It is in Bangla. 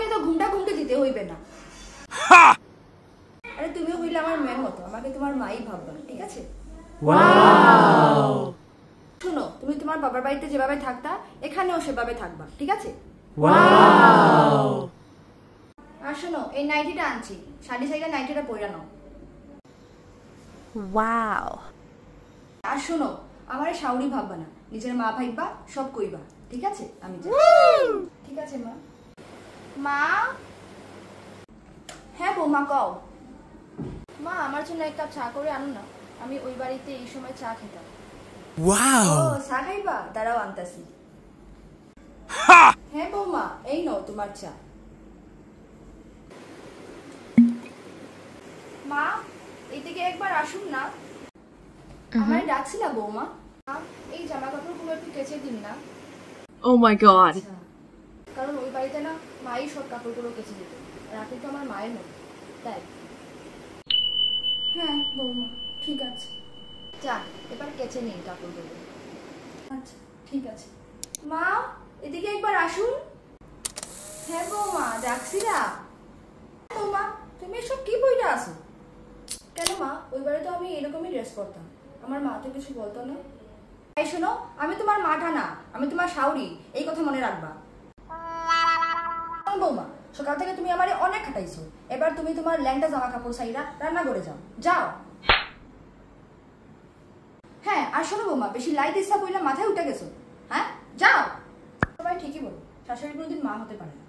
তোমাকে তো ঘুমটা ঘুমটা দিতে হইবে না। আরে তুমি হইলে আমার মেয়ের মতো, আমাকে তোমার মাই ভাববা, ঠিক আছে? ওয়াও। শুনো, তুমি তোমার বাবার বাড়িতে যেভাবে থাকতা এখানেও সেভাবে থাকবা, ঠিক আছে? ওয়াও। আর শোনো, এই নাইটিটা আনছি, শাড়ি সাইডে নাইটিটা পরে নাও। ওয়াও। আর শোনো, আমার শাউরি ভাববা না, নিজের মা ভাইবা, সব কইবা, ঠিক আছে? আমি যাই। ঠিক আছে মা। মা? হ্যাঁ বৌমা, কও। মা, আমার জন্য এক কাপ চা করে আনো না, আমি ওই বাড়িতে এই সময় চা খেতাম। ওয়াও। ও, চা খাইবা? দাঁড়াও আনতাছি। হ্যাঁ বৌমা, এই নাও তোমার চা। মা, এদিকে একবার আসুন না। আমায় ডাকছিলা বৌমা? এই জামা কাপড়গুলো একটু কেচে দিন না। Oh my god. কারণ ওই বাড়িতে না মাই সব কাপড়গুলো কেচে দিত, আর আপনি তো আমার মায়ের মতো, তাই। হ্যাঁ বৌমা, ঠিক আছে। যান, এবার কেচে নিন কাপড়গুলো। আচ্ছা, ঠিক আছে। মা, এদিকে একবার আসুন। হ্যাঁ বৌমা, ডাকছিলা? বৌমা, তুমি এসব কি বইটা আসো? কেন মা, ওই বাড়ি তো আমি এরকমই ড্রেস করতাম, আমার মা তো কিছু বলতো না। এই শোনো, আমি তোমার মাটা না, আমি তোমার শাউরি, এই কথা মনে রাখবা। বৌমা, সকাল থেকে তুমি আমারে অনেক খাটাইছো, এবার তুমি তোমার ল্যাংটা জামা কাপড় সাইরা রান্না করে যাও, যাও। হ্যাঁ, আর শোনো বৌমা, বেশি লাইট ইচ্ছা বইলা মাথায় উঠে গেছো। হ্যাঁ, যাও। সবাই ঠিকই বলো, শাশুড়ি কোনোদিন মা হতে পারে না।